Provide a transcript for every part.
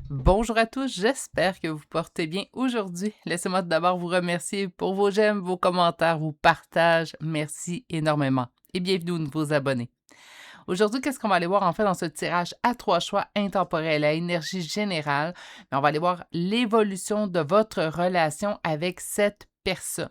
Bonjour à tous, j'espère que vous portez bien aujourd'hui. Laissez-moi d'abord vous remercier pour vos j'aime, vos commentaires, vos partages. Merci énormément et bienvenue aux nouveaux abonnés. Aujourd'hui, qu'est-ce qu'on va aller voir en fait dans ce tirage à 3 choix intemporel à énergie générale? On va aller voir l'évolution de votre relation avec cette personne.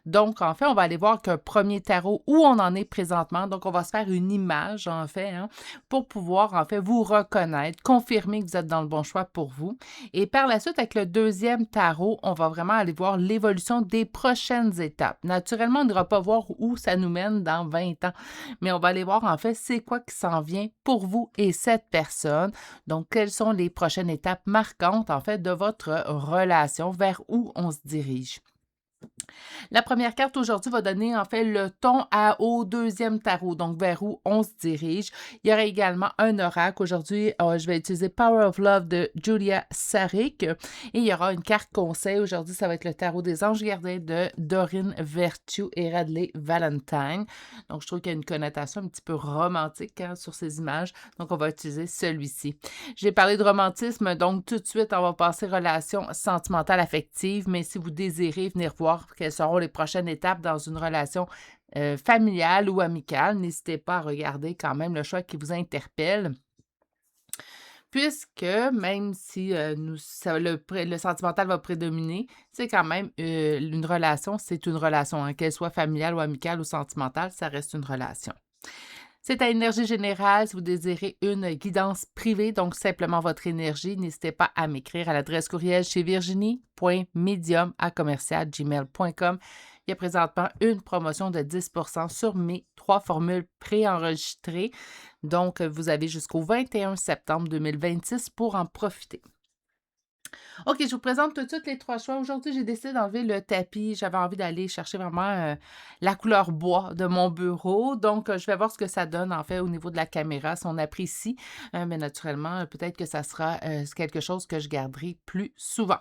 Donc, en fait, on va aller voir qu'un premier tarot où on en est présentement. Donc, on va se faire une image, en fait, hein, pour pouvoir, en fait, vous reconnaître, confirmer que vous êtes dans le bon choix pour vous. Et par la suite, avec le deuxième tarot, on va vraiment aller voir l'évolution des prochaines étapes. Naturellement, on n'ira pas voir où ça nous mène dans 20 ans, mais on va aller voir, en fait, c'est quoi qui s'en vient pour vous et cette personne. Donc, quelles sont les prochaines étapes marquantes, en fait, de votre relation, vers où on se dirige. La première carte aujourd'hui va donner en fait le ton au deuxième tarot, donc vers où on se dirige. Il y aura également un oracle. Aujourd'hui, je vais utiliser Power of Love de Julia Sarik. Et il y aura une carte conseil. Aujourd'hui, ça va être le tarot des anges gardiens de Doreen Virtue et Radley Valentine. Donc, je trouve qu'il y a une connotation un petit peu romantique sur ces images. Donc, on va utiliser celui-ci. J'ai parlé de romantisme, donc tout de suite, on va passer relation sentimentale affective, mais si vous désirez venir voir quelles seront les prochaines étapes dans une relation familiale ou amicale, n'hésitez pas à regarder quand même le choix qui vous interpelle. Puisque même si le sentimental va prédominer, c'est quand même une relation, c'est une relation, hein, qu'elle soit familiale ou amicale ou sentimentale, ça reste une relation. C'est à énergie générale si vous désirez une guidance privée, donc simplement votre énergie. N'hésitez pas à m'écrire à l'adresse courriel chez virginie.medium@gmail.com. Il y a présentement une promotion de 10 sur mes 3 formules préenregistrées. Donc, vous avez jusqu'au 21 septembre 2026 pour en profiter. OK, je vous présente tout de suite les 3 choix. Aujourd'hui, j'ai décidé d'enlever le tapis. J'avais envie d'aller chercher vraiment, la couleur bois de mon bureau. Donc, je vais voir ce que ça donne, en fait, au niveau de la caméra, si on apprécie. Mais naturellement, peut-être que ça sera, quelque chose que je garderai plus souvent.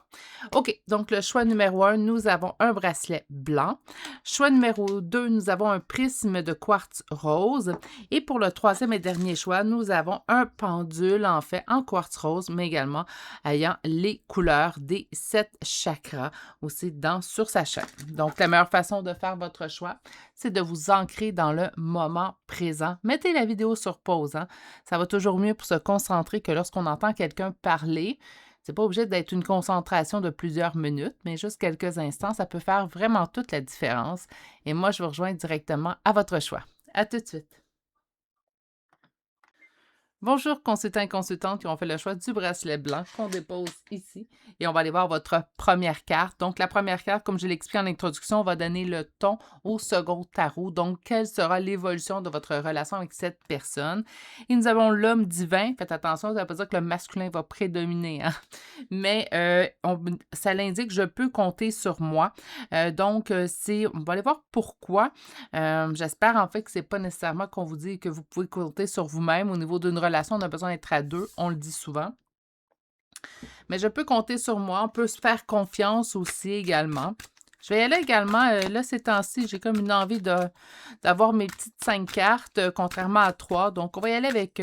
OK, donc le choix numéro 1, nous avons un bracelet blanc. Choix numéro 2, nous avons un prisme de quartz rose. Et pour le troisième et dernier choix, nous avons un pendule, en fait, en quartz rose, mais également ayant les couleurs des 7 chakras aussi sur sa chaîne. Donc, la meilleure façon de faire votre choix, c'est de vous ancrer dans le moment présent. Mettez la vidéo sur pause, hein. Ça va toujours mieux pour se concentrer que lorsqu'on entend quelqu'un parler. C'est pas obligé d'être une concentration de plusieurs minutes, mais juste quelques instants, ça peut faire vraiment toute la différence. Et moi, je vous rejoins directement à votre choix. À tout de suite. Bonjour, consultants et consultantes qui ont fait le choix du bracelet blanc qu'on dépose ici. Et on va aller voir votre première carte. Donc, la première carte, comme je l'ai expliqué en introduction, va donner le ton au second tarot. Donc, quelle sera l'évolution de votre relation avec cette personne? Et nous avons l'homme divin. Faites attention, ça ne veut pas dire que le masculin va prédominer, hein? Mais ça l'indique, je peux compter sur moi. Donc, on va aller voir pourquoi. J'espère en fait que c'est pas nécessairement qu'on vous dit que vous pouvez compter sur vous-même. Au niveau d'une relation, on a besoin d'être à deux, on le dit souvent. Mais je peux compter sur moi, on peut se faire confiance aussi également. Je vais y aller également, là, ces temps-ci, j'ai comme une envie d'avoir mes petites 5 cartes, contrairement à 3. Donc, on va y aller avec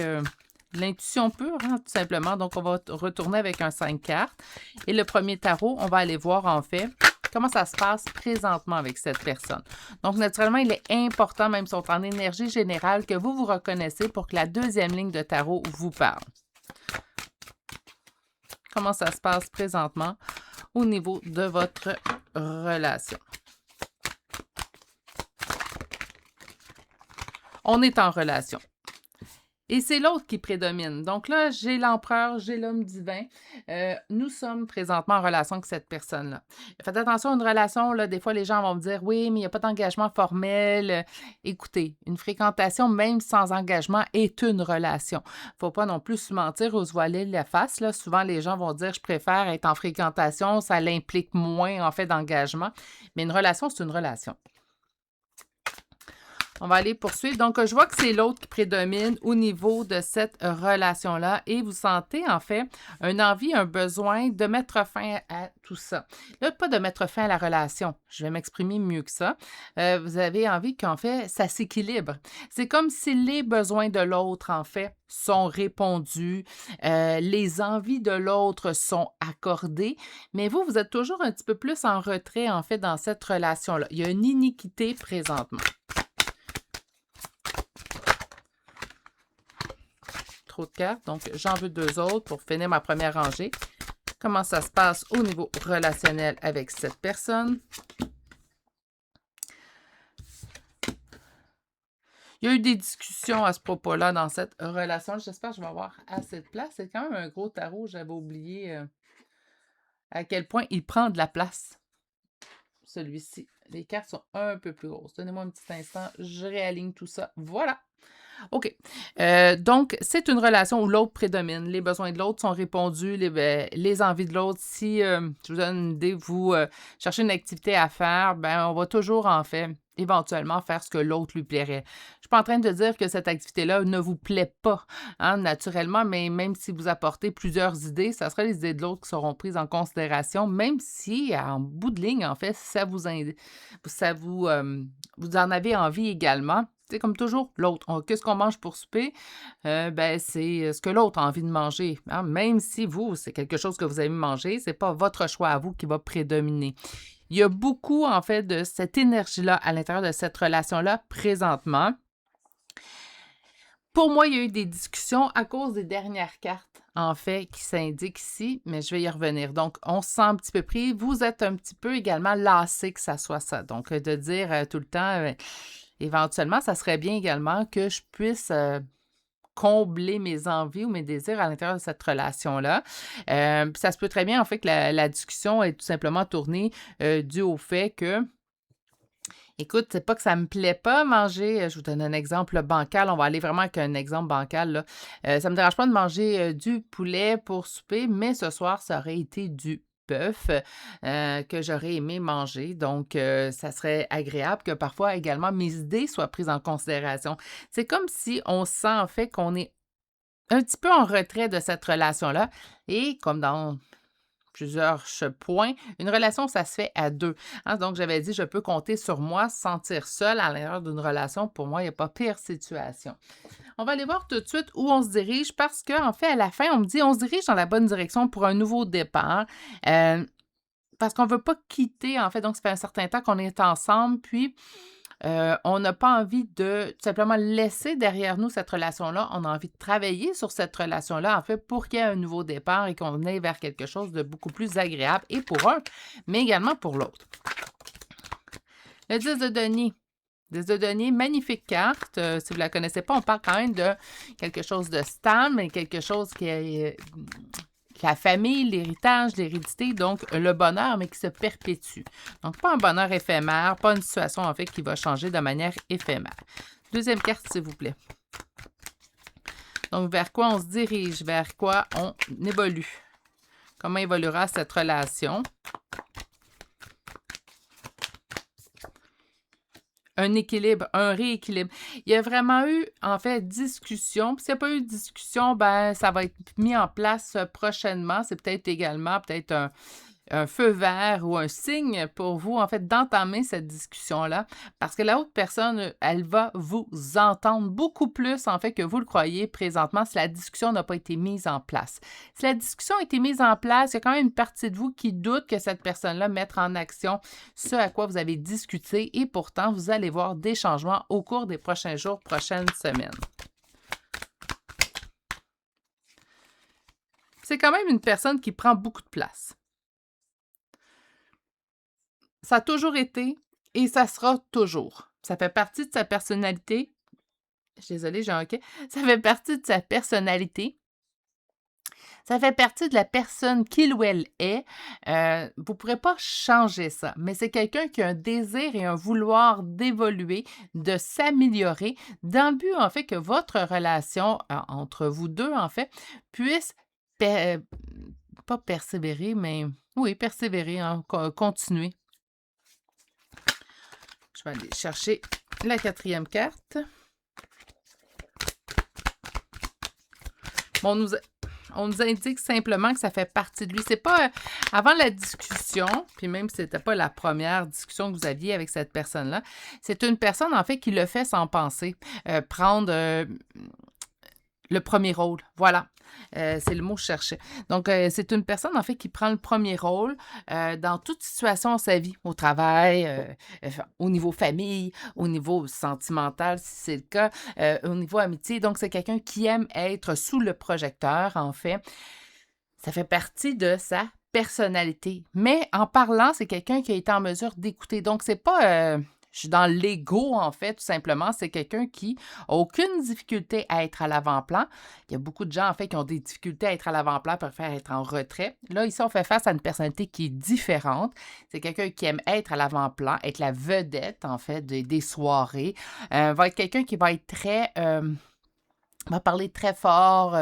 l'intuition pure, hein, tout simplement. Donc, on va retourner avec un 5 cartes. Et le premier tarot, on va aller voir, en fait, comment ça se passe présentement avec cette personne. Donc, naturellement, il est important, même si on est en énergie générale, que vous vous reconnaissiez pour que la deuxième ligne de tarot vous parle. Comment ça se passe présentement au niveau de votre relation. On est en relation. Et c'est l'autre qui prédomine. Donc là, j'ai l'empereur, j'ai l'homme divin. Nous sommes présentement en relation avec cette personne-là. Faites attention à une relation, là, des fois, les gens vont me dire « Oui, mais il n'y a pas d'engagement formel. » Écoutez, une fréquentation, même sans engagement, est une relation. Il ne faut pas non plus se mentir ou se voiler la face, là. Souvent, les gens vont dire « Je préfère être en fréquentation, ça l'implique moins, en fait, d'engagement. » Mais une relation, c'est une relation. On va aller poursuivre. Donc, je vois que c'est l'autre qui prédomine au niveau de cette relation-là et vous sentez en fait une envie, un besoin de mettre fin à tout ça. Là, pas de mettre fin à la relation. Je vais m'exprimer mieux que ça. Vous avez envie qu'en fait, ça s'équilibre. C'est comme si les besoins de l'autre, en fait, sont répondus, les envies de l'autre sont accordées, mais vous, vous êtes toujours un petit peu plus en retrait, en fait, dans cette relation-là. Il y a une iniquité présentement. Trop de cartes, donc j'en veux 2 autres pour finir ma première rangée. Comment ça se passe au niveau relationnel avec cette personne? Il y a eu des discussions à ce propos-là dans cette relation. J'espère que je vais avoir assez de place. C'est quand même un gros tarot. J'avais oublié à quel point il prend de la place, celui-ci. Les cartes sont un peu plus grosses. Donnez-moi un petit instant. Je réaligne tout ça. Voilà. OK. Donc, c'est une relation où l'autre prédomine. Les besoins de l'autre sont répondus, les envies de l'autre. Si, je vous donne une idée, vous cherchez une activité à faire, ben on va toujours, en fait, éventuellement faire ce que l'autre lui plairait. Je ne suis pas en train de dire que cette activité-là ne vous plaît pas, hein, naturellement, mais même si vous apportez plusieurs idées, ça sera les idées de l'autre qui seront prises en considération, même si, en bout de ligne, en fait, vous en avez envie également. C'est comme toujours, l'autre. Qu'est-ce qu'on mange pour souper? Ben, c'est ce que l'autre a envie de manger, hein. Même si vous, c'est quelque chose que vous aimez manger, c'est pas votre choix à vous qui va prédominer. Il y a beaucoup, en fait, de cette énergie-là à l'intérieur de cette relation-là présentement. Pour moi, il y a eu des discussions à cause des dernières cartes, en fait, qui s'indiquent ici, mais je vais y revenir. Donc, on se sent un petit peu pris. Vous êtes un petit peu également lassé que ça soit ça. Donc, de dire tout le temps, éventuellement, ça serait bien également que je puisse combler mes envies ou mes désirs à l'intérieur de cette relation-là. Puis ça se peut très bien, en fait, que la discussion est tout simplement tournée due au fait que, écoute, c'est pas que ça me plaît pas manger, je vous donne un exemple bancal, on va aller vraiment avec un exemple bancal, là. Ça me dérange pas de manger du poulet pour souper, mais ce soir, ça aurait été du bœuf que j'aurais aimé manger. Donc, ça serait agréable que parfois également mes idées soient prises en considération. C'est comme si on sent en fait qu'on est un petit peu en retrait de cette relation-là et comme dans plusieurs points, une relation, ça se fait à 2, hein. Donc, j'avais dit: «Je peux compter sur moi, se sentir seule à l'intérieur d'une relation, pour moi, il n'y a pas pire situation». On va aller voir tout de suite où on se dirige parce qu'en fait, à la fin, on me dit: «On se dirige dans la bonne direction pour un nouveau départ». Parce qu'on ne veut pas quitter, en fait, donc ça fait un certain temps qu'on est ensemble, puis on n'a pas envie de tout simplement laisser derrière nous cette relation-là. On a envie de travailler sur cette relation-là, en fait, pour qu'il y ait un nouveau départ et qu'on aille vers quelque chose de beaucoup plus agréable, et pour un, mais également pour l'autre. Le 10 de denier. 10 de denier, magnifique carte. Si vous ne la connaissez pas, on parle quand même de quelque chose de stable, mais quelque chose qui est la famille, l'héritage, l'hérédité, donc le bonheur, mais qui se perpétue. Donc, pas un bonheur éphémère, pas une situation, en fait, qui va changer de manière éphémère. Deuxième carte, s'il vous plaît. Donc, vers quoi on se dirige? Vers quoi on évolue? Comment évoluera cette relation? Un équilibre, un rééquilibre. Il y a vraiment eu, en fait, discussion. Puis s'il n'y a pas eu de discussion, ben ça va être mis en place prochainement. C'est peut-être également un feu vert ou un signe pour vous, en fait, d'entamer cette discussion-là. Parce que la autre personne, elle va vous entendre beaucoup plus, en fait, que vous le croyez présentement si la discussion n'a pas été mise en place. Si la discussion a été mise en place, il y a quand même une partie de vous qui doute que cette personne-là mette en action ce à quoi vous avez discuté et pourtant, vous allez voir des changements au cours des prochains jours, prochaines semaines. C'est quand même une personne qui prend beaucoup de place. Ça a toujours été et ça sera toujours. Ça fait partie de sa personnalité. Je suis désolée, j'ai un hoquet. Ça fait partie de sa personnalité. Ça fait partie de la personne qu'il ou elle est. Vous ne pourrez pas changer ça, mais c'est quelqu'un qui a un désir et un vouloir d'évoluer, de s'améliorer, dans le but, en fait, que votre relation entre vous deux, en fait, puisse pas persévérer, mais oui, persévérer, hein, continuer. Je vais aller chercher La quatrième carte. Bon, on nous indique simplement que ça fait partie de lui. C'est pas avant la discussion, puis même si c'était pas la première discussion que vous aviez avec cette personne-là, c'est une personne en fait qui le fait sans penser. Prendre le premier rôle, voilà. C'est le mot que je cherchais. Donc, c'est une personne, en fait, qui prend le premier rôle dans toute situation de sa vie, au travail, au niveau famille, au niveau sentimental, si c'est le cas, au niveau amitié. Donc, c'est quelqu'un qui aime être sous le projecteur, en fait. Ça fait partie de sa personnalité. Mais en parlant, c'est quelqu'un qui a été en mesure d'écouter. Donc, c'est pas... je suis dans l'ego, en fait, tout simplement. C'est quelqu'un qui n'a aucune difficulté à être à l'avant-plan. Il y a beaucoup de gens, en fait, qui ont des difficultés à être à l'avant-plan, préfèrent être en retrait. Là, ici, on fait face à une personnalité qui est différente. C'est quelqu'un qui aime être à l'avant-plan, être la vedette, en fait, des soirées. Va être quelqu'un qui va être très... va parler très fort,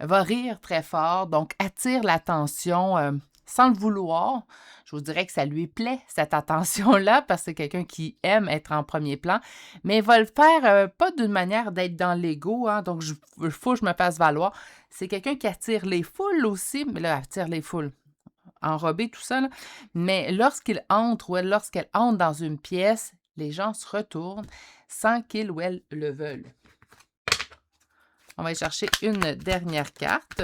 va rire très fort, donc attire l'attention sans le vouloir. Je vous dirais que ça lui plaît, cette attention-là, parce que c'est quelqu'un qui aime être en premier plan, mais il va le faire pas d'une manière d'être dans l'ego, hein, donc il faut que je me fasse valoir. C'est quelqu'un qui attire les foules aussi, mais là, attire les foules, enrobé, tout ça, là. Mais lorsqu'il entre ou lorsqu'elle entre dans une pièce, les gens se retournent sans qu'ils ou elles le veulent. On va aller chercher une dernière carte.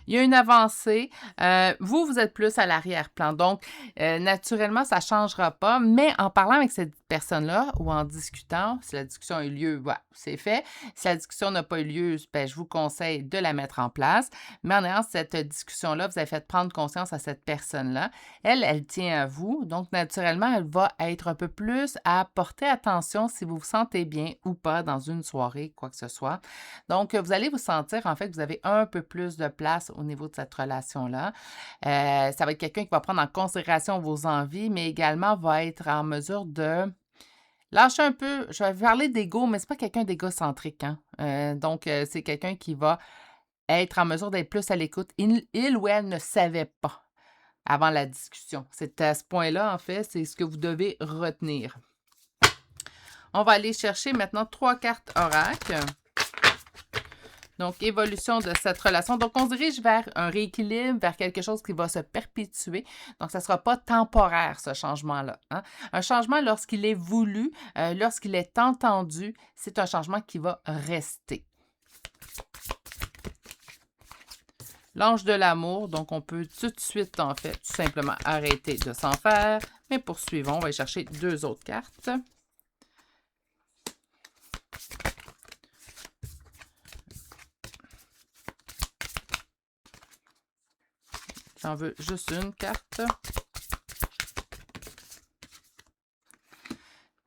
Il y a une avancée. Vous êtes plus à l'arrière-plan. Donc, naturellement, ça ne changera pas. Mais en parlant avec cette personne-là ou en discutant, si la discussion a eu lieu, voilà, c'est fait. Si la discussion n'a pas eu lieu, ben, je vous conseille de la mettre en place. Mais en ayant cette discussion-là, vous avez fait prendre conscience à cette personne-là. Elle tient à vous. Donc, naturellement, elle va être un peu plus à porter attention si vous vous sentez bien ou pas dans une soirée, quoi que ce soit. Donc, vous allez vous sentir, en fait, que vous avez un peu plus de place au niveau de cette relation-là. Ça va être quelqu'un qui va prendre en considération vos envies, mais également va être en mesure de lâcher un peu. Je vais parler d'ego, mais c'est pas quelqu'un d'égocentrique, hein? Donc, c'est quelqu'un qui va être en mesure d'être plus à l'écoute. Il ou elle ne savait pas avant la discussion. C'est à ce point-là, en fait, c'est ce que vous devez retenir. On va aller chercher maintenant 3 cartes oracle. Donc, évolution de cette relation. Donc, on se dirige vers un rééquilibre, vers quelque chose qui va se perpétuer. Donc, ça ne sera pas temporaire, ce changement-là, hein? Un changement, lorsqu'il est voulu, lorsqu'il est entendu, c'est un changement qui va rester. L'ange de l'amour, donc on peut tout de suite, en fait, tout simplement arrêter de s'en faire. Mais poursuivons, on va aller chercher 2 autres cartes. J'en veux juste une carte.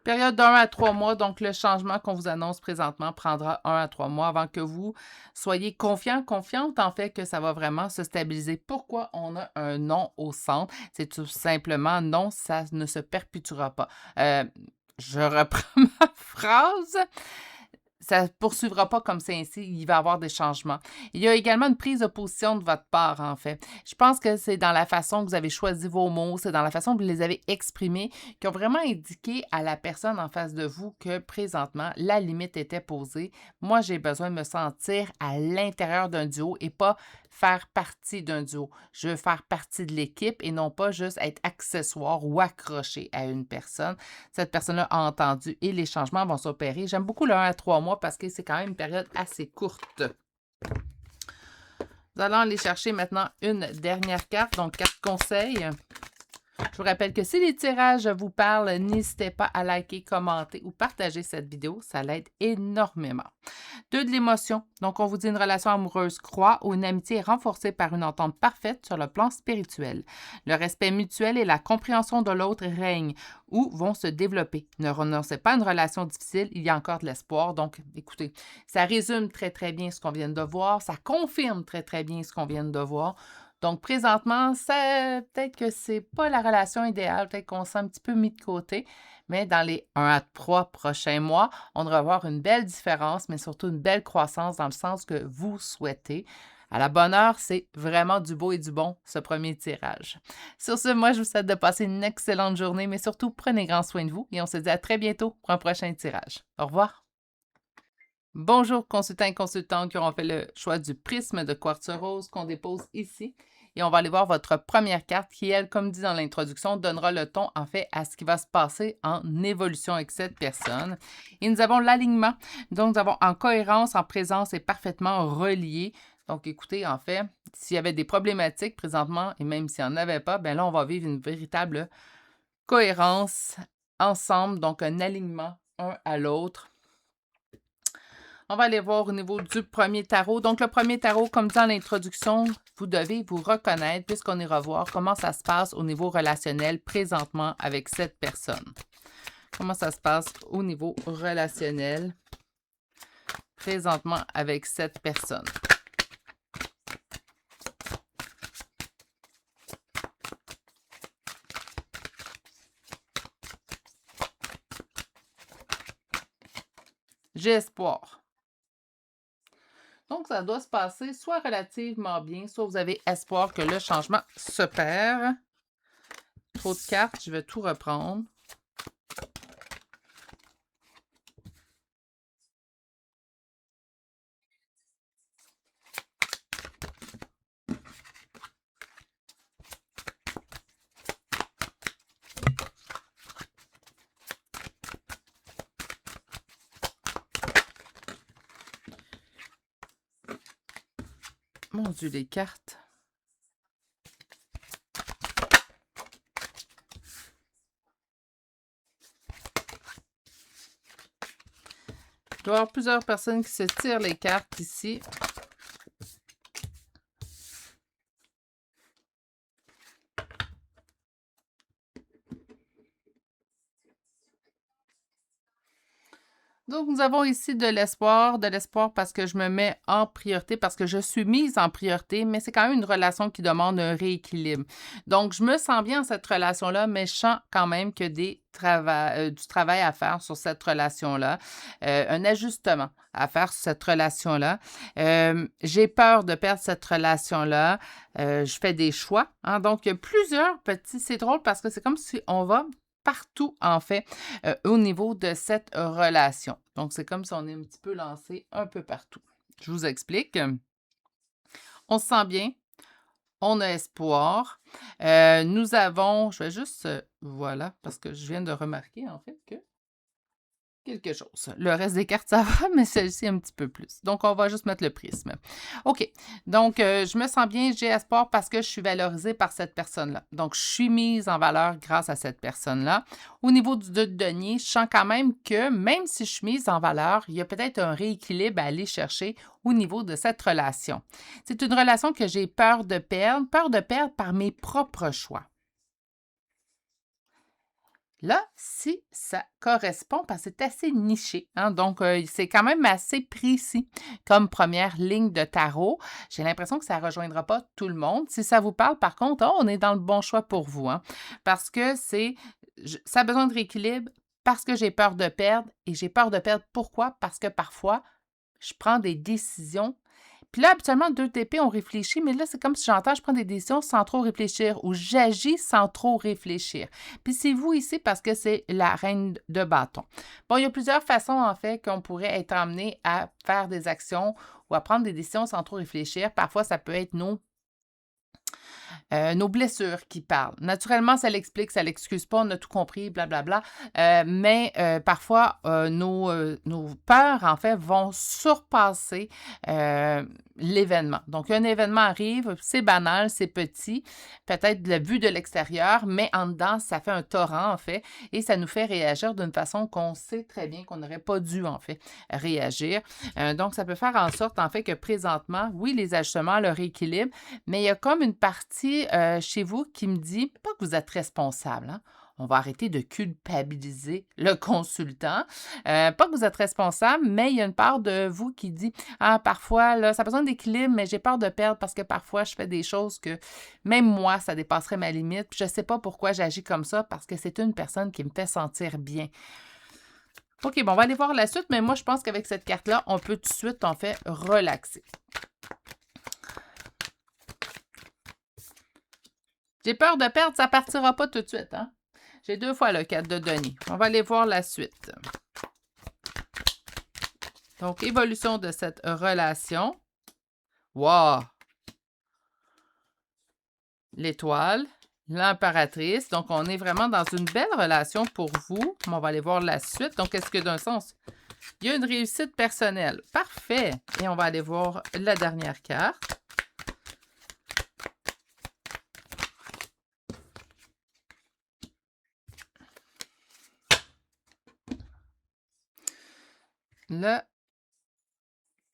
Période d'1 à 3 mois, donc le changement qu'on vous annonce présentement prendra 1 à 3 mois avant que vous soyez confiante en fait que ça va vraiment se stabiliser. Pourquoi on a un non au centre? C'est tout simplement non, ça ne se perpétuera pas. Je reprends ma phrase. Ça ne poursuivra pas comme c'est ainsi, il va y avoir des changements. Il y a également une prise de position de votre part, en fait. Je pense que c'est dans la façon que vous avez choisi vos mots, c'est dans la façon que vous les avez exprimés, qui ont vraiment indiqué à la personne en face de vous que présentement, la limite était posée. Moi, j'ai besoin de me sentir à l'intérieur d'un duo et pas faire partie d'un duo. Je veux faire partie de l'équipe et non pas juste être accessoire ou accroché à une personne. Cette personne-là a entendu et les changements vont s'opérer. J'aime beaucoup le 1 à 3 mois parce que c'est quand même une période assez courte. Nous allons aller chercher maintenant une dernière carte, donc 4 conseils. Je vous rappelle que si les tirages vous parlent, n'hésitez pas à liker, commenter ou partager cette vidéo. Ça l'aide énormément. 2 de l'émotion. Donc, on vous dit une relation amoureuse croît ou une amitié est renforcée par une entente parfaite sur le plan spirituel. Le respect mutuel et la compréhension de l'autre règnent ou vont se développer. Ne renoncez pas à une relation difficile, il y a encore de l'espoir. Donc, écoutez, ça résume très, très bien ce qu'on vient de voir. Ça confirme très, très bien ce qu'on vient de voir. Donc, présentement, peut-être que c'est pas la relation idéale, peut-être qu'on s'est un petit peu mis de côté, mais dans les 1 à 3 prochains mois, on devrait avoir une belle différence, mais surtout une belle croissance dans le sens que vous souhaitez. À la bonne heure, c'est vraiment du beau et du bon, ce premier tirage. Sur ce, moi, je vous souhaite de passer une excellente journée, mais surtout, prenez grand soin de vous et on se dit à très bientôt pour un prochain tirage. Au revoir! Bonjour, consultants et consultantes qui auront fait le choix du prisme de quartz rose qu'on dépose ici. Et on va aller voir votre première carte qui, elle, comme dit dans l'introduction, donnera le ton, en fait, à ce qui va se passer en évolution avec cette personne. Et nous avons l'alignement. Donc, nous avons en cohérence, en présence et parfaitement relié. Donc, écoutez, en fait, s'il y avait des problématiques présentement, et même s'il n'y en avait pas, bien là, on va vivre une véritable cohérence ensemble, donc un alignement un à l'autre. On va aller voir au niveau du premier tarot. Donc, le premier tarot, comme dit dans l'introduction, vous devez vous reconnaître puisqu'on ira voir comment ça se passe au niveau relationnel présentement avec cette personne. Comment ça se passe au niveau relationnel présentement avec cette personne. J'ai espoir. Donc, ça doit se passer soit relativement bien, soit vous avez espoir que le changement se perd. Trop de cartes, je vais tout reprendre. Mon Dieu, les cartes. Il doit y avoir plusieurs personnes qui se tirent les cartes ici. Donc, nous avons ici de l'espoir parce que je me mets en priorité, parce que je suis mise en priorité, mais c'est quand même une relation qui demande un rééquilibre. Donc, je me sens bien dans cette relation-là, mais je sens quand même que du travail à faire sur cette relation-là, un ajustement à faire sur cette relation-là. J'ai peur de perdre cette relation-là. Je fais des choix. Hein, donc, il y a plusieurs petits... C'est drôle parce que c'est comme si on va partout, en fait, au niveau de cette relation. Donc, c'est comme si on est un petit peu lancé un peu partout. Je vous explique. On se sent bien. On a espoir. Nous avons... Je vais juste... voilà, parce que je viens de remarquer, en fait, que quelque chose. Le reste des cartes, ça va, mais celle-ci un petit peu plus. Donc, on va juste mettre le prisme. OK. Donc, je me sens bien, j'ai espoir parce que je suis valorisée par cette personne-là. Donc, je suis mise en valeur grâce à cette personne-là. Au niveau du 2 de denier, je sens quand même que même si je suis mise en valeur, il y a peut-être un rééquilibre à aller chercher au niveau de cette relation. C'est une relation que j'ai peur de perdre par mes propres choix. Là, si ça correspond, parce que c'est assez niché, hein, donc c'est quand même assez précis comme première ligne de tarot. J'ai l'impression que ça ne rejoindra pas tout le monde. Si ça vous parle, par contre, on est dans le bon choix pour vous, hein, parce que ça a besoin de rééquilibre parce que j'ai peur de perdre. Et j'ai peur de perdre pourquoi? Parce que parfois, je prends des décisions. Puis là, habituellement, 2 TP, on réfléchit, mais là, c'est comme si j'entends, je prends des décisions sans trop réfléchir ou j'agis sans trop réfléchir. Puis c'est vous ici parce que c'est la reine de bâton. Bon, il y a plusieurs façons, en fait, qu'on pourrait être amené à faire des actions ou à prendre des décisions sans trop réfléchir. Parfois, ça peut être nos blessures qui parlent. Naturellement, ça l'explique, ça l'excuse pas, on a tout compris, blablabla. Mais parfois, nos peurs, en fait, vont surpasser l'événement. Donc, un événement arrive, c'est banal, c'est petit, peut-être la vue de l'extérieur, mais en dedans, ça fait un torrent, en fait, et ça nous fait réagir d'une façon qu'on sait très bien qu'on n'aurait pas dû, en fait, réagir. Donc, ça peut faire en sorte, en fait, que présentement, oui, les ajustements, le rééquilibre, mais il y a comme une partie chez vous qui me dit, pas que vous êtes responsable, hein? On va arrêter de culpabiliser le consultant. Pas que vous êtes responsable, mais il y a une part de vous qui dit, ah, parfois, là, ça a besoin d'équilibre, mais j'ai peur de perdre parce que parfois, je fais des choses que même moi, ça dépasserait ma limite. Puis je ne sais pas pourquoi j'agis comme ça parce que c'est une personne qui me fait sentir bien. OK, bon, on va aller voir la suite, mais moi, je pense qu'avec cette carte-là, on peut tout de suite, en fait, relaxer. J'ai peur de perdre, ça partira pas tout de suite, hein? J'ai 2 fois le 4 de denier. On va aller voir la suite. Donc, évolution de cette relation. Wow! L'étoile, l'impératrice. Donc, on est vraiment dans une belle relation pour vous. On va aller voir la suite. Donc, est-ce que d'un sens, il y a une réussite personnelle? Parfait! Et on va aller voir la dernière carte. Là,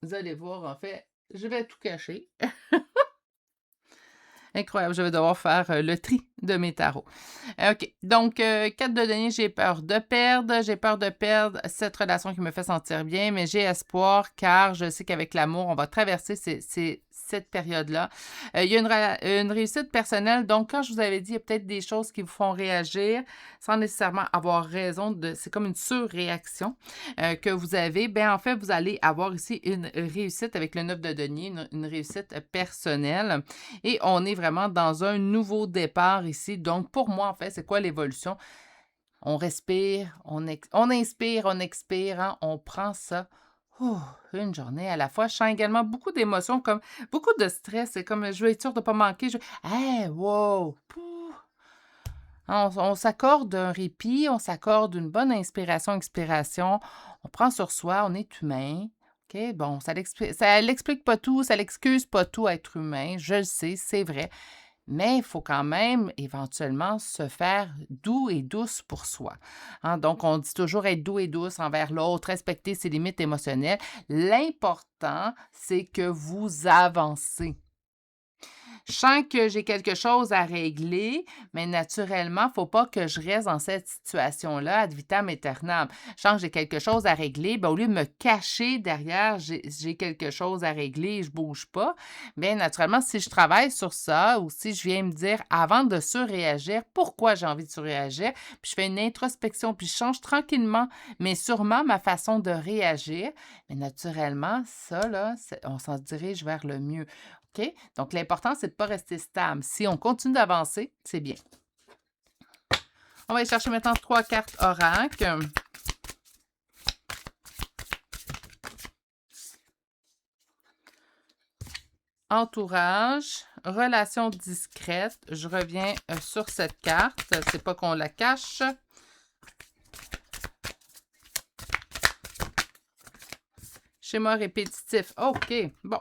vous allez voir, en fait, je vais tout cacher. Incroyable, je vais devoir faire le tri de mes tarots. OK, donc 4 de denier, j'ai peur de perdre. J'ai peur de perdre cette relation qui me fait sentir bien, mais j'ai espoir car je sais qu'avec l'amour, on va traverser cette période-là. Il y a une réussite personnelle. Donc, quand je vous avais dit, il y a peut-être des choses qui vous font réagir sans nécessairement avoir raison. C'est comme une surréaction que vous avez. Bien, en fait, vous allez avoir ici une réussite avec le 9 de denier, une réussite personnelle. Et on est vraiment dans un nouveau départ ici. Donc, pour moi, en fait, c'est quoi l'évolution? On respire, on inspire, on expire, hein, on prend ça. Une journée à la fois. Je sens également beaucoup d'émotions, comme beaucoup de stress. C'est comme je veux être sûre de ne pas manquer. Hey, wow! Pouh! On s'accorde un répit, on s'accorde une bonne inspiration-expiration. On prend sur soi, on est humain. OK, bon, ça l'explique pas tout, ça l'excuse pas tout être humain. Je le sais, c'est vrai. Mais il faut quand même éventuellement se faire doux et douce pour soi, hein. Donc, on dit toujours être doux et douce envers l'autre, respecter ses limites émotionnelles. L'important, c'est que vous avancez. Je sens que j'ai quelque chose à régler, mais naturellement, il ne faut pas que je reste dans cette situation-là ad vitam aeternam. Je sens que j'ai quelque chose à régler, bien, au lieu de me cacher derrière j'ai quelque chose à régler et je ne bouge pas, bien, naturellement, si je travaille sur ça ou si je viens me dire avant de surréagir, pourquoi j'ai envie de surréagir, puis je fais une introspection, puis je change tranquillement, mais sûrement ma façon de réagir, mais naturellement, ça, là, on s'en dirige vers le mieux. OK? Donc, l'important, c'est de ne pas rester stable. Si on continue d'avancer, c'est bien. On va aller chercher maintenant 3 cartes oracle. Entourage, relation discrète. Je reviens sur cette carte. C'est pas qu'on la cache. Schéma répétitif. OK, bon.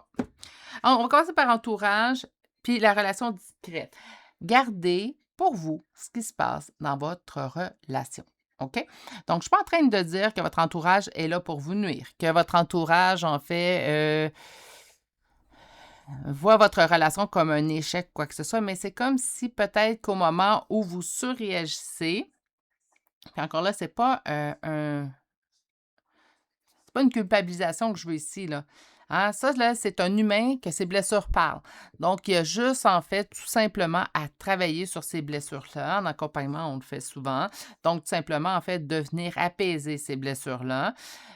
On va commencer par entourage, puis la relation discrète. Gardez pour vous ce qui se passe dans votre relation. OK? Donc, je ne suis pas en train de dire que votre entourage est là pour vous nuire, que votre entourage, en fait, voit votre relation comme un échec, quoi que ce soit, mais c'est comme si peut-être qu'au moment où vous surréagissez, puis encore là, c'est pas c'est pas une culpabilisation que je veux ici, là. Hein? Ça, là, c'est un humain que ses blessures parlent. Donc, il y a juste, en fait, tout simplement à travailler sur ces blessures-là. En accompagnement, on le fait souvent. Donc, tout simplement, en fait, de venir apaiser ces blessures-là.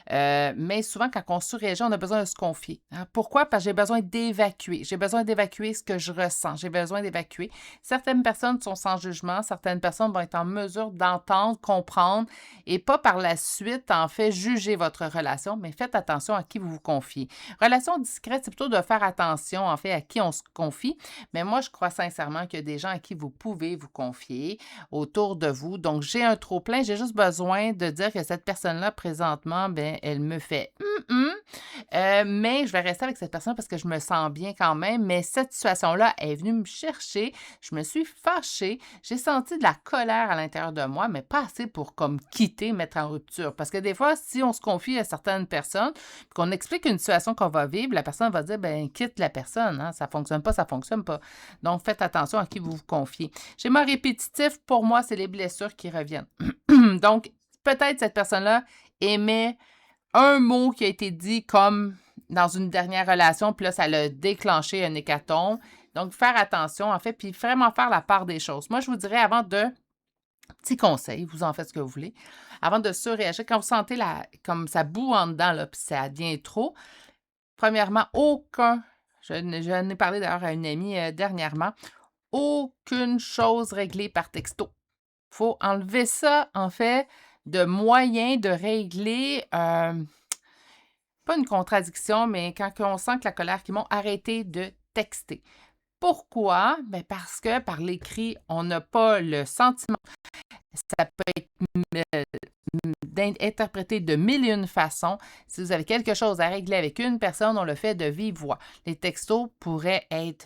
Mais souvent, quand on surréagit, on a besoin de se confier. Hein? Pourquoi? Parce que j'ai besoin d'évacuer. J'ai besoin d'évacuer ce que je ressens. J'ai besoin d'évacuer. Certaines personnes sont sans jugement. Certaines personnes vont être en mesure d'entendre, comprendre et pas par la suite, en fait, juger votre relation, mais faites attention à qui vous vous confiez. Relation discrète, c'est plutôt de faire attention, en fait, à qui on se confie, mais moi, je crois sincèrement qu'il y a des gens à qui vous pouvez vous confier autour de vous. Donc, j'ai un trop-plein, j'ai juste besoin de dire que cette personne-là, présentement, bien, elle me fait mais je vais rester avec cette personne parce que je me sens bien quand même, mais cette situation-là est venue me chercher, je me suis fâchée, j'ai senti de la colère à l'intérieur de moi, mais pas assez pour comme quitter, mettre en rupture. Parce que des fois, si on se confie à certaines personnes, puis qu'on explique une situation qu'on va vivre, la personne va dire, ben quitte la personne, hein, ça fonctionne pas, ça fonctionne pas. Donc, faites attention à qui vous vous confiez. Schéma répétitif, pour moi, c'est les blessures qui reviennent. Donc, peut-être cette personne-là aimait un mot qui a été dit comme dans une dernière relation, puis là, ça l'a déclenché un hécatombe. Donc, faire attention, en fait, puis vraiment faire la part des choses. Moi, je vous dirais avant de, petit conseil, vous en faites ce que vous voulez, avant de surréagir, quand vous sentez comme ça boue en dedans, là, puis ça devient trop, premièrement, j'en ai parlé d'ailleurs à une amie dernièrement, aucune chose réglée par texto. Faut enlever ça, en fait, de moyens de régler, pas une contradiction, mais quand on sent que la colère qui monte, arrêtez de texter. Pourquoi? Ben parce que par l'écrit, on n'a pas le sentiment. Ça peut être interprété de mille et une façons. Si vous avez quelque chose à régler avec une personne, on le fait de vive voix. Les textos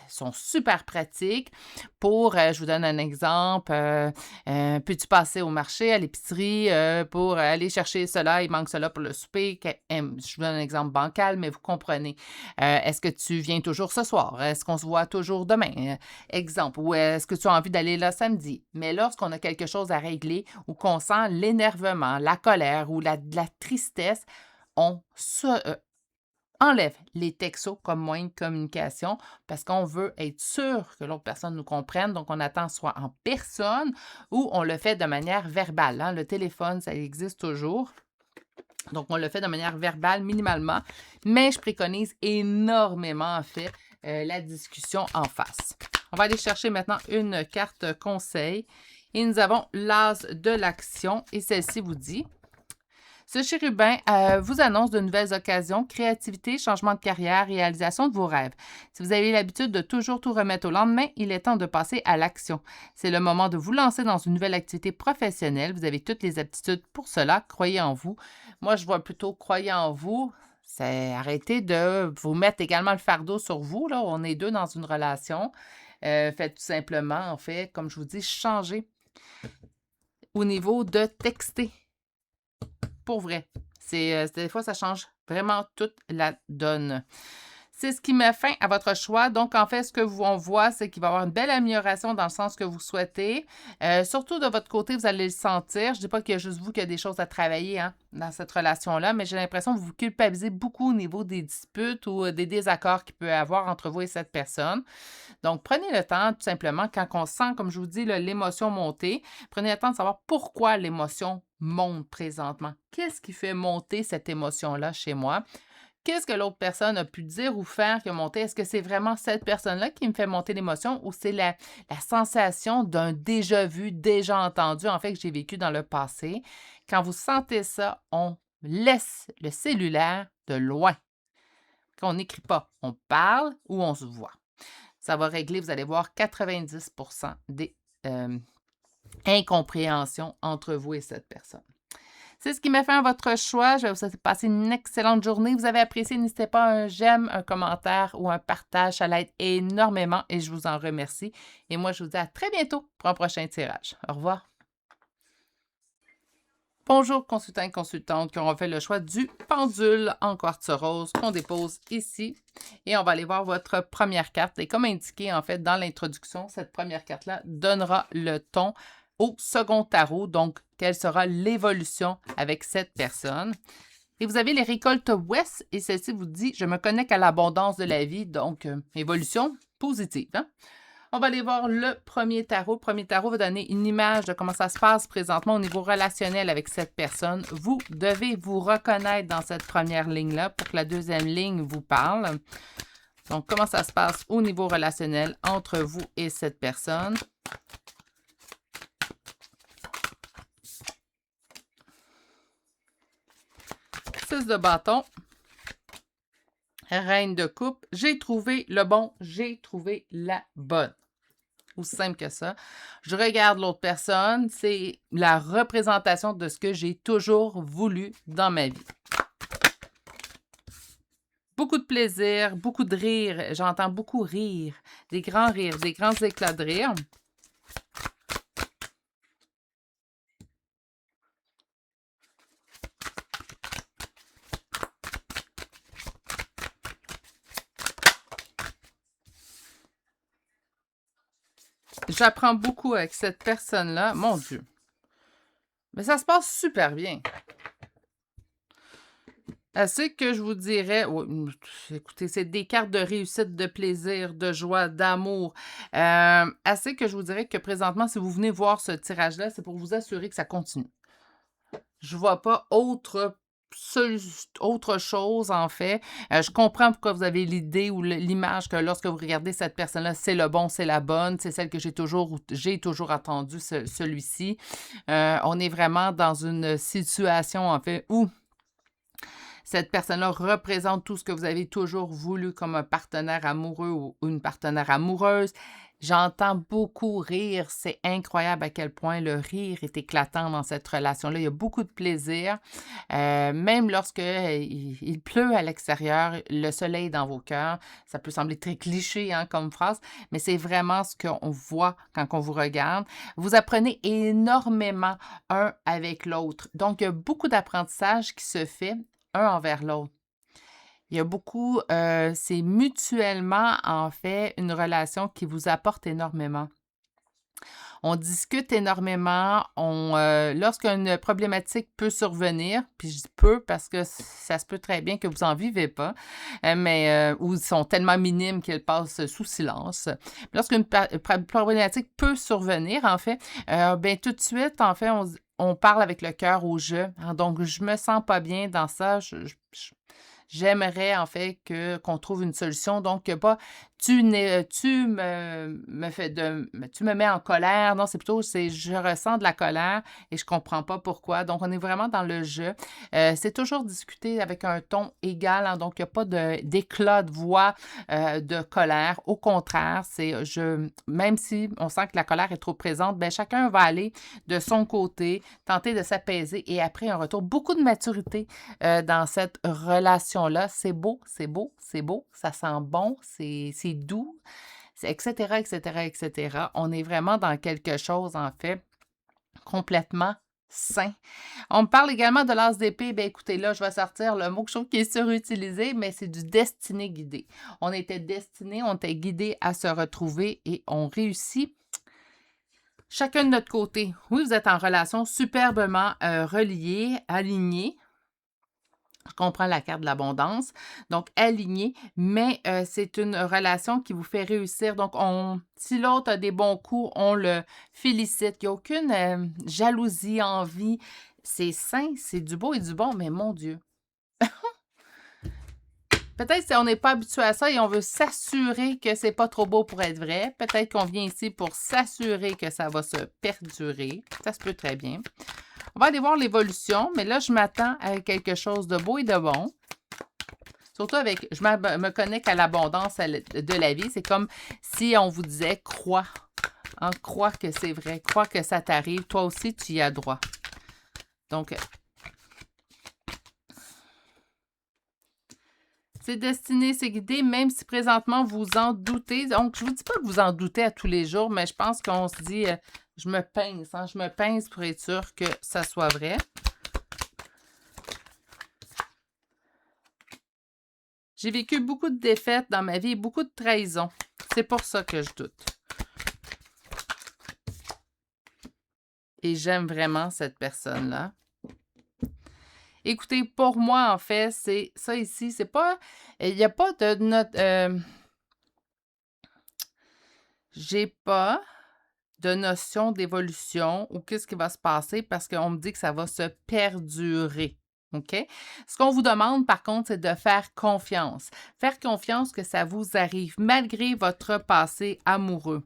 sont super pratiques pour, je vous donne un exemple, peux-tu passer au marché, à l'épicerie pour aller chercher cela, il manque cela pour le souper. Je vous donne un exemple bancal, mais vous comprenez. Est-ce que tu viens toujours ce soir? Est-ce qu'on se voit toujours demain? Exemple. Ou est-ce que tu as envie d'aller là samedi? Mais lorsqu'on a quelque chose à régler ou qu'on sent l'énervement, la colère ou la tristesse, on enlève les textos comme moyen de communication parce qu'on veut être sûr que l'autre personne nous comprenne. Donc, on attend soit en personne ou on le fait de manière verbale, hein. Le téléphone, ça existe toujours. Donc, on le fait de manière verbale minimalement, mais je préconise énormément, en fait, la discussion en face. On va aller chercher maintenant une carte conseil et nous avons l'as de l'action et celle-ci vous dit: ce chérubin vous annonce de nouvelles occasions, créativité, changement de carrière, réalisation de vos rêves. Si vous avez l'habitude de toujours tout remettre au lendemain, il est temps de passer à l'action. C'est le moment de vous lancer dans une nouvelle activité professionnelle. Vous avez toutes les aptitudes pour cela. Croyez en vous. Moi, je vois plutôt croyez en vous. C'est arrêter de vous mettre également le fardeau sur vous. Là. On est deux dans une relation. Faites tout simplement, en fait, comme je vous dis, changer au niveau de texter. Pour vrai. Des fois, ça change vraiment toute la donne. C'est ce qui met fin à votre choix. Donc, en fait, ce que on voit, c'est qu'il va y avoir une belle amélioration dans le sens que vous souhaitez. Surtout de votre côté, vous allez le sentir. Je ne dis pas qu'il y a juste vous qui a des choses à travailler hein, dans cette relation-là, mais j'ai l'impression que vous vous culpabilisez beaucoup au niveau des disputes ou des désaccords qu'il peut y avoir entre vous et cette personne. Donc, prenez le temps, tout simplement, quand on sent, comme je vous dis, l'émotion monter, prenez le temps de savoir pourquoi l'émotion monte présentement. Qu'est-ce qui fait monter cette émotion-là chez moi? Qu'est-ce que l'autre personne a pu dire ou faire qui a monté? Est-ce que c'est vraiment cette personne-là qui me fait monter l'émotion ou c'est la sensation d'un déjà vu, déjà entendu, en fait, que j'ai vécu dans le passé? Quand vous sentez ça, on laisse le cellulaire de loin. Quand on n'écrit pas, on parle ou on se voit. Ça va régler, vous allez voir, 90% des incompréhensions entre vous et cette personne. C'est ce qui m'a fait à votre choix. Je vais vous souhaiter de passer une excellente journée. Vous avez apprécié, n'hésitez pas à un j'aime, un commentaire ou un partage. Ça l'aide énormément et je vous en remercie. Et moi, je vous dis à très bientôt pour un prochain tirage. Au revoir. Bonjour, consultants et consultantes qui auront fait le choix du pendule en quartz rose qu'on dépose ici. Et on va aller voir votre première carte. Et comme indiqué, en fait, dans l'introduction, cette première carte-là donnera le ton au second tarot. Donc, quelle sera l'évolution avec cette personne? Et vous avez les récoltes ouest et celle-ci vous dit « Je me connecte à l'abondance de la vie ». Donc, évolution positive. Hein? On va aller voir le premier tarot. Le premier tarot va donner une image de comment ça se passe présentement au niveau relationnel avec cette personne. Vous devez vous reconnaître dans cette première ligne-là pour que la deuxième ligne vous parle. Donc, comment ça se passe au niveau relationnel entre vous et cette personne. Six de bâton. Reine de coupe. J'ai trouvé le bon, j'ai trouvé la bonne. Aussi simple que ça. Je regarde l'autre personne. C'est la représentation de ce que j'ai toujours voulu dans ma vie. Beaucoup de plaisir, beaucoup de rire. J'entends beaucoup rire. Des grands rires, des grands éclats de rire. J'apprends beaucoup avec cette personne-là. Mon Dieu. Mais ça se passe super bien. Assez que je vous dirais, écoutez, c'est des cartes de réussite, de plaisir, de joie, d'amour. Assez que je vous dirais que présentement, si vous venez voir ce tirage-là, c'est pour vous assurer que ça continue. Je vois pas autre autre chose, en fait. Je comprends pourquoi vous avez l'idée ou l'image que lorsque vous regardez cette personne-là, c'est le bon, c'est la bonne, c'est celle que j'ai toujours attendu, celui-ci. On est vraiment dans une situation, en fait, où cette personne-là représente tout ce que vous avez toujours voulu comme un partenaire amoureux ou une partenaire amoureuse. J'entends beaucoup rire. C'est incroyable à quel point le rire est éclatant dans cette relation-là. Il y a beaucoup de plaisir. Même lorsque il pleut à l'extérieur, le soleil est dans vos cœurs. Ça peut sembler très cliché comme phrase, mais c'est vraiment ce qu'on voit quand on vous regarde. Vous apprenez énormément un avec l'autre. Donc, il y a beaucoup d'apprentissage qui se fait un envers l'autre. Il y a beaucoup, c'est mutuellement, en fait, une relation qui vous apporte énormément. On discute énormément, lorsqu'une problématique peut survenir, puis je dis «peut» parce que ça se peut très bien que vous en vivez pas, mais ou sont tellement minimes qu'elles passent sous silence. Lorsqu'une problématique peut survenir, en fait, bien, tout de suite, en fait, on parle avec le cœur au jeu, hein, donc je me sens pas bien dans ça, j'aimerais, en fait, qu'on trouve une solution. Donc, pas tu me mets en colère. Non, c'est plutôt, je ressens de la colère et je comprends pas pourquoi. Donc, on est vraiment dans le jeu. C'est toujours discuter avec un ton égal, hein, donc il n'y a pas d'éclat de voix de colère. Au contraire, même si on sent que la colère est trop présente, ben chacun va aller de son côté, tenter de s'apaiser et après un retour. Beaucoup de maturité dans cette relation-là. C'est beau, c'est beau, c'est beau, ça sent bon, c'est doux, etc., etc., etc. On est vraiment dans quelque chose, en fait, complètement sain. On me parle également de l'as d'épée. Bien, écoutez, là, je vais sortir le mot que je trouve qui est surutilisé, mais c'est du destiné guidé. On était destinés, on était guidés à se retrouver et on réussit chacun de notre côté. Oui, vous êtes en relation superbement reliés, alignés. Je comprends la carte de l'abondance, donc aligné, mais c'est une relation qui vous fait réussir. Donc, si l'autre a des bons coups, on le félicite. Il n'y a aucune jalousie, envie. C'est sain, c'est du beau et du bon, mais mon Dieu. Peut-être qu'on n'est pas habitué à ça et on veut s'assurer que c'est pas trop beau pour être vrai. Peut-être qu'on vient ici pour s'assurer que ça va se perdurer. Ça se peut très bien. On va aller voir l'évolution, mais là, je m'attends à quelque chose de beau et de bon. Surtout je me connecte à l'abondance de la vie. C'est comme si on vous disait « crois ». Crois que c'est vrai, crois que ça t'arrive. Toi aussi, tu y as droit. Donc, c'est destiné, c'est guidé, même si présentement vous en doutez. Donc, je ne vous dis pas que vous en doutez à tous les jours, mais je pense qu'on se dit, je me pince, je me pince pour être sûr que ça soit vrai. J'ai vécu beaucoup de défaites dans ma vie et beaucoup de trahisons. C'est pour ça que je doute. Et j'aime vraiment cette personne-là. Écoutez, pour moi, en fait, c'est ça ici, c'est pas... Il n'y a pas de notre... j'ai pas de notion d'évolution ou qu'est-ce qui va se passer parce qu'on me dit que ça va se perdurer. OK? Ce qu'on vous demande, par contre, c'est de faire confiance. Faire confiance que ça vous arrive malgré votre passé amoureux.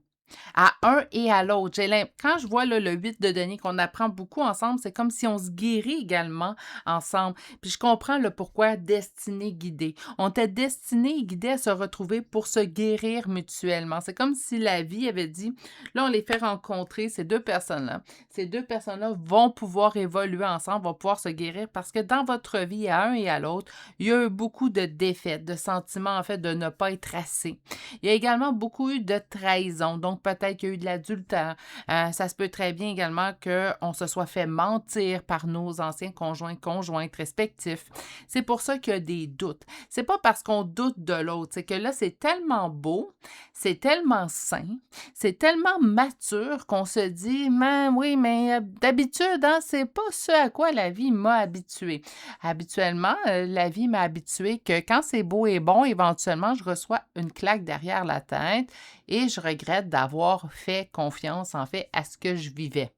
À un et à l'autre. Quand je vois là, le 8 de denier qu'on apprend beaucoup ensemble, c'est comme si on se guérit également ensemble. Puis je comprends le pourquoi destiné guidé. On était destiné et guidé à se retrouver pour se guérir mutuellement. C'est comme si la vie avait dit, là, on les fait rencontrer, ces deux personnes-là. Ces deux personnes-là vont pouvoir évoluer ensemble, vont pouvoir se guérir parce que dans votre vie, à un et à l'autre, il y a eu beaucoup de défaites, de sentiments, en fait, de ne pas être assez. Il y a également beaucoup eu de trahison. Donc, peut-être qu'il y a eu de l'adultère. Ça se peut très bien également qu'on se soit fait mentir par nos anciens conjointes respectifs. C'est pour ça qu'il y a des doutes. C'est pas parce qu'on doute de l'autre. C'est que là, c'est tellement beau, c'est tellement sain, c'est tellement mature qu'on se dit, mais oui, mais d'habitude, hein, c'est pas ce à quoi la vie m'a habitué. Habituellement, la vie m'a habitué que quand c'est beau et bon, éventuellement, je reçois une claque derrière la tête et je regrette d'avoir fait confiance, en fait, à ce que je vivais.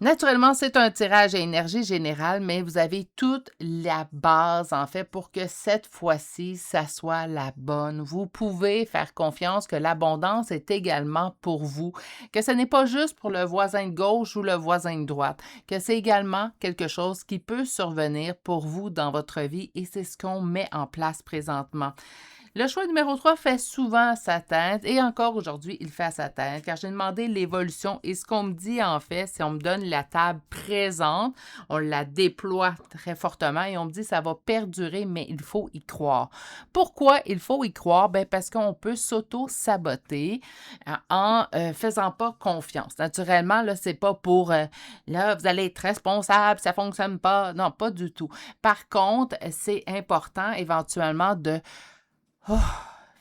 Naturellement, c'est un tirage à énergie générale, mais vous avez toute la base, en fait, pour que cette fois-ci, ça soit la bonne. Vous pouvez faire confiance que l'abondance est également pour vous, que ce n'est pas juste pour le voisin de gauche ou le voisin de droite, que c'est également quelque chose qui peut survenir pour vous dans votre vie et c'est ce qu'on met en place présentement. Le choix numéro 3 fait souvent sa tête et encore aujourd'hui, il fait à sa tête car j'ai demandé l'évolution et ce qu'on me dit en fait, c'est on me donne la table présente, on la déploie très fortement et on me dit ça va perdurer, mais il faut y croire. Pourquoi il faut y croire? Ben parce qu'on peut s'auto-saboter en faisant pas confiance. Naturellement, là, c'est pas pour là, vous allez être responsable, ça fonctionne pas. Non, pas du tout. Par contre, c'est important éventuellement de Oh,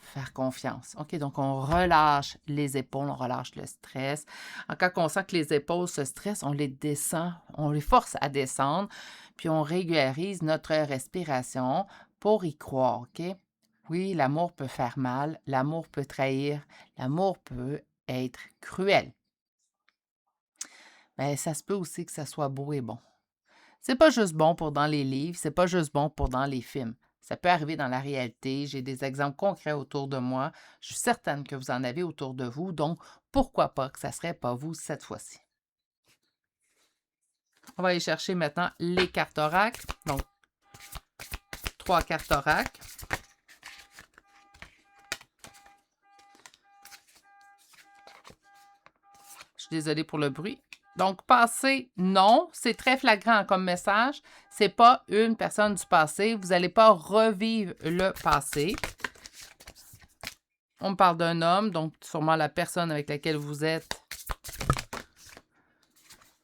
faire confiance. OK, donc on relâche les épaules, on relâche le stress. Quand on sent que les épaules se stressent, on les descend, on les force à descendre, puis on régularise notre respiration pour y croire, OK? Oui, l'amour peut faire mal, l'amour peut trahir, l'amour peut être cruel. Mais ça se peut aussi que ça soit beau et bon. C'est pas juste bon pour dans les livres, c'est pas juste bon pour dans les films. Ça peut arriver dans la réalité. J'ai des exemples concrets autour de moi. Je suis certaine que vous en avez autour de vous. Donc, pourquoi pas que ça serait pas vous cette fois-ci? On va aller chercher maintenant les cartes oracles. Donc, 3 cartes oracles. Je suis désolée pour le bruit. Donc, passé, non, c'est très flagrant comme message. C'est pas une personne du passé. Vous n'allez pas revivre le passé. On me parle d'un homme, donc sûrement la personne avec laquelle vous êtes.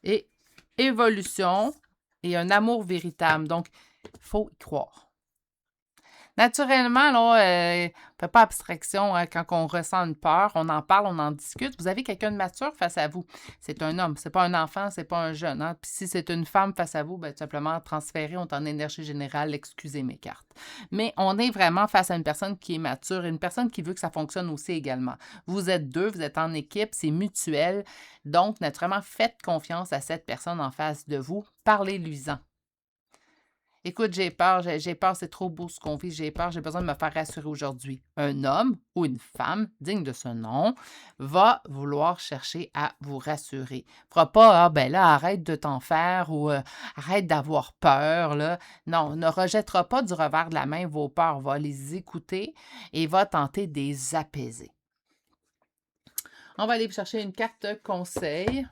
Et évolution et un amour véritable. Donc, il faut y croire. Naturellement, là, on ne fait pas abstraction quand on ressent une peur. On en parle, on en discute. Vous avez quelqu'un de mature face à vous. C'est un homme, c'est pas un enfant, c'est pas un jeune. Hein? Puis si c'est une femme face à vous, ben, tout simplement transférer, on est en énergie générale, excusez mes cartes. Mais on est vraiment face à une personne qui est mature, une personne qui veut que ça fonctionne aussi également. Vous êtes deux, vous êtes en équipe, c'est mutuel. Donc, naturellement, faites confiance à cette personne en face de vous. Parlez-lui-en. Écoute, j'ai peur, c'est trop beau ce qu'on vit, j'ai peur, j'ai besoin de me faire rassurer aujourd'hui. Un homme ou une femme digne de ce nom va vouloir chercher à vous rassurer. Il ne fera pas, ah ben là, arrête de t'en faire ou arrête d'avoir peur, là. Non, ne rejettera pas du revers de la main vos peurs, va les écouter et va tenter de les apaiser. On va aller chercher une carte conseil.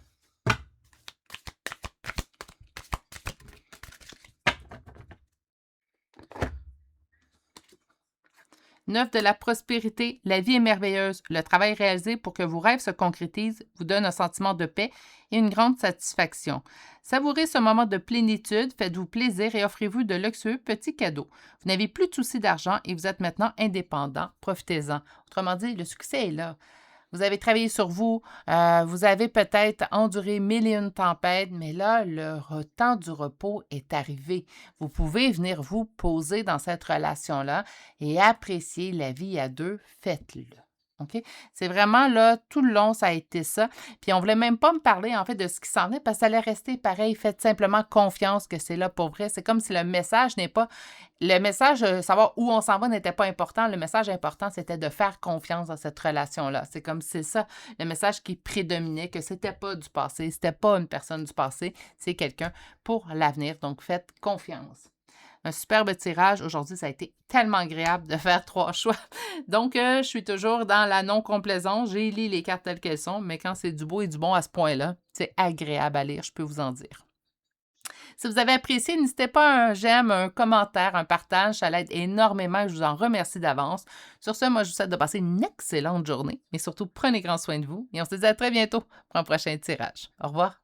9 de la prospérité, la vie est merveilleuse. Le travail réalisé pour que vos rêves se concrétisent vous donne un sentiment de paix et une grande satisfaction. Savourez ce moment de plénitude, faites-vous plaisir et offrez-vous de luxueux petits cadeaux. Vous n'avez plus de soucis d'argent et vous êtes maintenant indépendant. Profitez-en. Autrement dit, le succès est là. Vous avez travaillé sur vous, vous avez peut-être enduré mille et une tempêtes, mais là, le temps du repos est arrivé. Vous pouvez venir vous poser dans cette relation-là et apprécier la vie à deux. Faites-le. OK? C'est vraiment là, tout le long, ça a été ça. Puis on ne voulait même pas me parler, en fait, de ce qui s'en venait parce que ça allait rester pareil. Faites simplement confiance que c'est là pour vrai. C'est comme si le message n'est pas. Le message, savoir où on s'en va n'était pas important. Le message important, c'était de faire confiance dans cette relation-là. C'est comme si c'est ça, le message qui prédominait, que c'était pas du passé, c'était pas une personne du passé, c'est quelqu'un pour l'avenir. Donc, faites confiance. Un superbe tirage. Aujourd'hui, ça a été tellement agréable de faire 3 choix. Donc, je suis toujours dans la non-complaisance. J'ai lu les cartes telles qu'elles sont, mais quand c'est du beau et du bon à ce point-là, c'est agréable à lire, je peux vous en dire. Si vous avez apprécié, n'hésitez pas à un j'aime, un commentaire, un partage. Ça l'aide énormément. Je vous en remercie d'avance. Sur ce, moi, je vous souhaite de passer une excellente journée. Mais surtout, prenez grand soin de vous. Et on se dit à très bientôt pour un prochain tirage. Au revoir.